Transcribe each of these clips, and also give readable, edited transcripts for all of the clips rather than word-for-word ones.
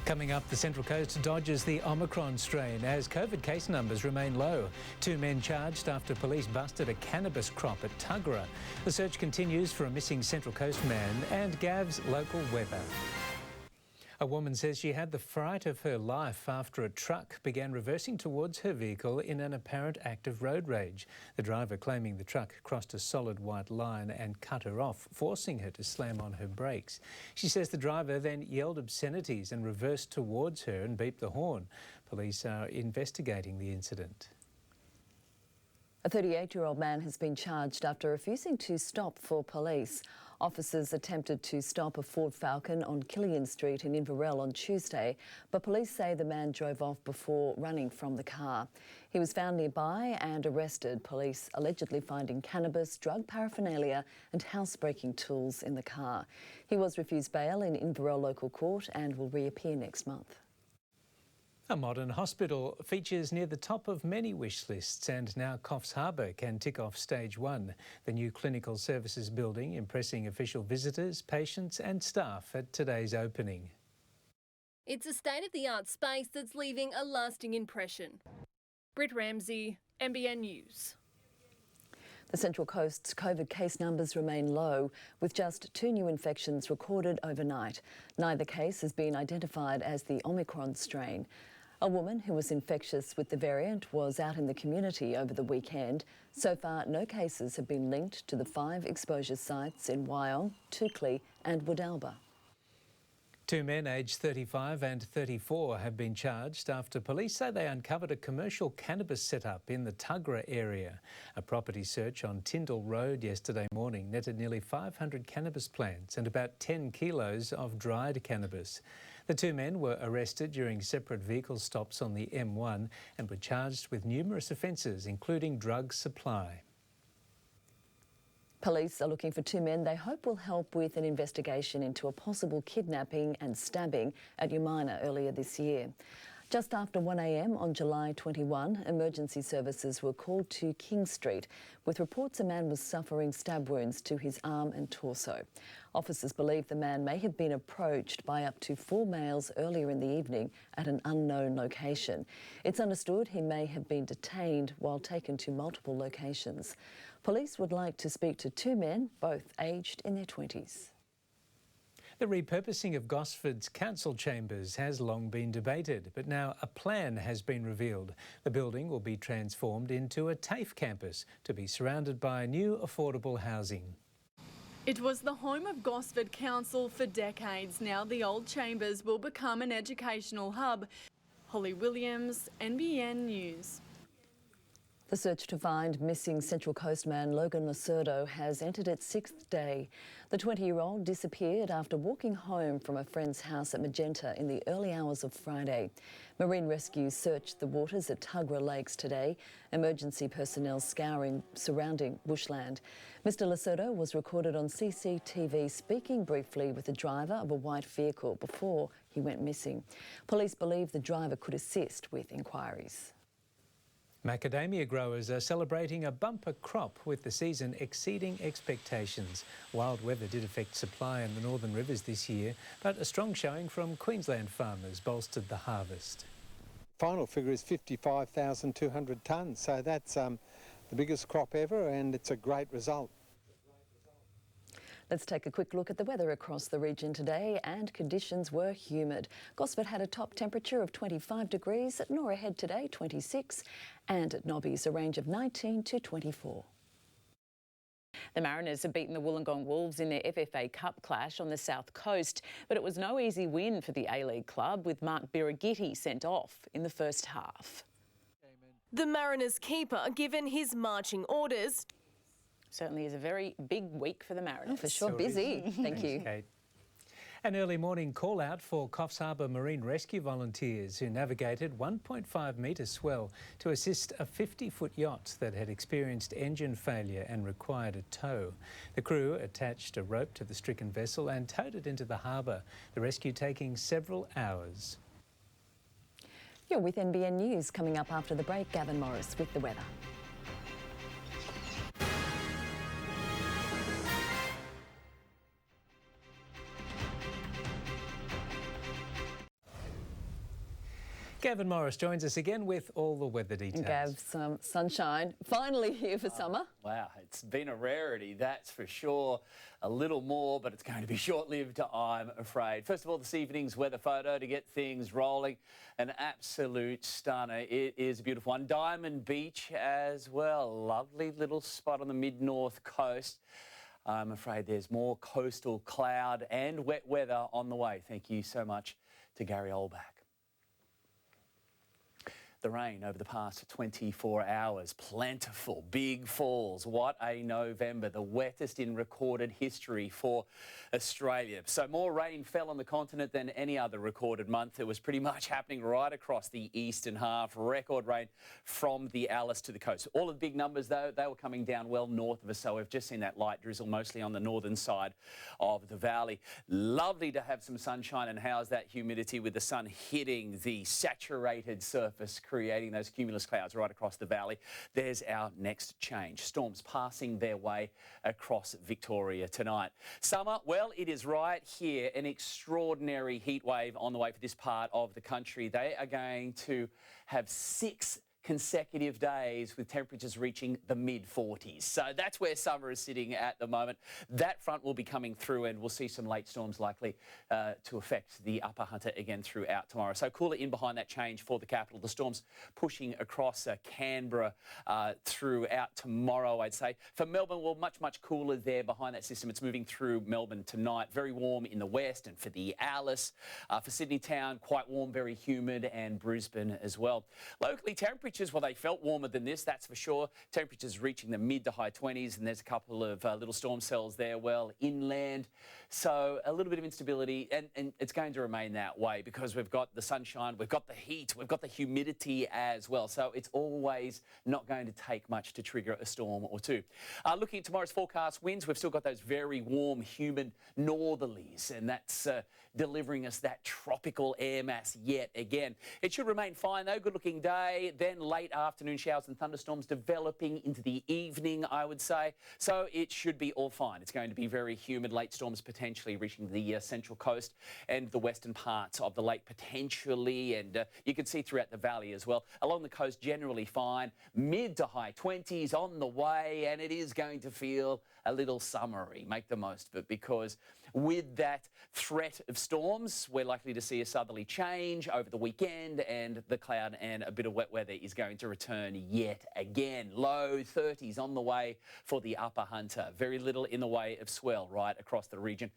Coming up, the Central Coast dodges the Omicron strain as COVID case numbers remain low. 2 men charged after police busted a cannabis crop at Tuggerah. The search continues for a missing Central Coast man, and Gav's local weather. A woman says she had the fright of her life after a truck began reversing towards her vehicle in an apparent act of road rage. The driver claiming the truck crossed a solid white line and cut her off, forcing her to slam on her brakes. She says the driver then yelled obscenities and reversed towards her and beeped the horn. Police are investigating the incident. A 38-year-old man has been charged after refusing to stop for police. Officers attempted to stop a Ford Falcon on Killian Street in Inverell on Tuesday, but police say the man drove off before running from the car. He was found nearby and arrested, police allegedly finding cannabis, drug paraphernalia and housebreaking tools in the car. He was refused bail in Inverell local court and will reappear next month. A modern hospital features near the top of many wish lists, and now Coffs Harbour can tick off stage 1. The new clinical services building impressing official visitors, patients and staff at today's opening. It's a state-of-the-art space that's leaving a lasting impression. Britt Ramsey, NBN News. The Central Coast's COVID case numbers remain low, with just 2 new infections recorded overnight. Neither case has been identified as the Omicron strain. A woman who was infectious with the variant was out in the community over the weekend. So far, no cases have been linked to the 5 exposure sites in Wyong, Toukley and Woodalba. 2 men aged 35 and 34 have been charged after police say they uncovered a commercial cannabis setup in the Tuggerah area. A property search on Tyndall Road yesterday morning netted nearly 500 cannabis plants and about 10 kilos of dried cannabis. The 2 men were arrested during separate vehicle stops on the M1 and were charged with numerous offences, including drug supply. Police are looking for 2 men they hope will help with an investigation into a possible kidnapping and stabbing at Umina earlier this year. Just after 1 a.m. on July 21, emergency services were called to King Street with reports a man was suffering stab wounds to his arm and torso. Officers believe the man may have been approached by up to 4 males earlier in the evening at an unknown location. It's understood he may have been detained while taken to multiple locations. Police would like to speak to 2 men, both aged in their 20s. The repurposing of Gosford's council chambers has long been debated, but now a plan has been revealed. The building will be transformed into a TAFE campus to be surrounded by new affordable housing. It was the home of Gosford Council for decades. Now the old chambers will become an educational hub. Holly Williams, NBN News. The search to find missing Central Coast man Logan Lacerdo has entered its 6th day. The 20-year-old disappeared after walking home from a friend's house at Magenta in the early hours of Friday. Marine Rescue searched the waters at Tuggerah Lakes today, emergency personnel scouring surrounding bushland. Mr Lacerdo was recorded on CCTV speaking briefly with the driver of a white vehicle before he went missing. Police believe the driver could assist with inquiries. Macadamia growers are celebrating a bumper crop with the season exceeding expectations. Wild weather did affect supply in the northern rivers this year, but a strong showing from Queensland farmers bolstered the harvest. Final figure is 55,200 tonnes, so that's the biggest crop ever, and it's a great result. Let's take a quick look at the weather across the region today, and conditions were humid. Gosford had a top temperature of 25 degrees, at Norah Head today 26, and at Nobby's a range of 19 to 24. The Mariners have beaten the Wollongong Wolves in their FFA Cup clash on the south coast, but it was no easy win for the A-League club, with Mark Birighitti sent off in the first half. The Mariners keeper given his marching orders. Certainly is a very big week for the Mariners. Oh, for sure, busy. Thank you. Kate. An early morning call out for Coffs Harbour Marine Rescue volunteers who navigated 1.5 metre swell to assist a 50-foot yacht that had experienced engine failure and required a tow. The crew attached a rope to the stricken vessel and towed it into the harbour, the rescue taking several hours. You're with NBN News. Coming up after the break, Gavin Morris with the weather. Gavin Morris joins us again with all the weather details. Gav, some sunshine finally here for summer. Wow, it's been a rarity, that's for sure. A little more, but it's going to be short-lived, I'm afraid. First of all, this evening's weather photo to get things rolling. An absolute stunner. It is a beautiful one. Diamond Beach as well. Lovely little spot on the mid-north coast. I'm afraid there's more coastal cloud and wet weather on the way. Thank you so much to Gary Olbach. The rain over the past 24 hours, plentiful, big falls. What a November, the wettest in recorded history for Australia. So more rain fell on the continent than any other recorded month. It was pretty much happening right across the eastern half. Record rain from the Alice to the coast. All of the big numbers, though, they were coming down well north of us, so we've just seen that light drizzle mostly on the northern side of the valley. Lovely to have some sunshine and house that humidity with the sun hitting the saturated surface, creating those cumulus clouds right across the valley. There's our next change. Storms passing their way across Victoria tonight. Summer, well, it is right here. An extraordinary heat wave on the way for this part of the country. They are going to have 6 consecutive days with temperatures reaching the mid-40s. So that's where summer is sitting at the moment. That front will be coming through and we'll see some late storms likely to affect the upper Hunter again throughout tomorrow. So cooler in behind that change for the capital. The storms pushing across Canberra throughout tomorrow, I'd say. For Melbourne, well, much cooler there behind that system. It's moving through Melbourne tonight. Very warm in the west, and for the Alice. For Sydney town, quite warm, very humid, and Brisbane as well. Locally, temperatures, well, they felt warmer than this, that's for sure. Temperatures reaching the mid to high 20s, and there's a couple of little storm cells there, well, inland. So a little bit of instability, and it's going to remain that way because we've got the sunshine, we've got the heat, we've got the humidity as well. So it's always not going to take much to trigger a storm or two. Looking at tomorrow's forecast winds, we've still got those very warm, humid northerlies, and that's delivering us that tropical air mass yet again. It should remain fine though, good looking day, then late afternoon showers and thunderstorms developing into the evening, I would say. So it should be all fine. It's going to be very humid, late storms potentially reaching the central coast and the western parts of the lake potentially, and you can see throughout the valley as well. Along the coast generally fine, mid to high 20s on the way, and it is going to feel a little summery. Make the most of it because with that threat of storms, we're likely to see a southerly change over the weekend, and the cloud and a bit of wet weather is going to return yet again. Low 30s on the way for the upper Hunter. Very little in the way of swell right across the region,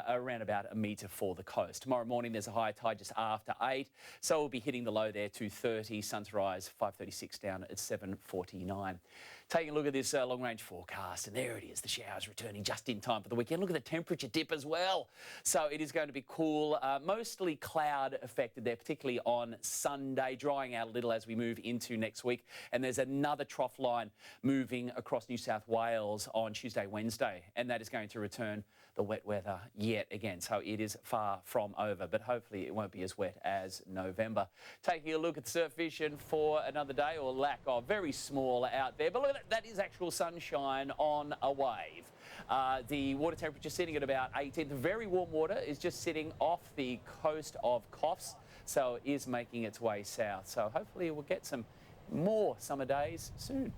around about a metre for the coast. Tomorrow morning there's a high tide just after 8, so we'll be hitting the low there 2:30. Sun to rise 5:36 down at 7:49. Taking a look at this long-range forecast, and there it is, the showers returning just in time for the weekend. Look at the temperature dip as well. So it is going to be cool, mostly cloud affected there, particularly on Sunday, drying out a little as we move into next week. And there's another trough line moving across New South Wales on Tuesday, Wednesday, and that is going to return the wet weather yet again. So it is far from over, but hopefully it won't be as wet as November. Taking a look at the surf vision for another day, or lack of, very small out there, but look at that, that is actual sunshine on a wave. The water temperature sitting at about 18. The very warm water is just sitting off the coast of Coffs, so it is making its way south. So hopefully we'll get some more summer days soon.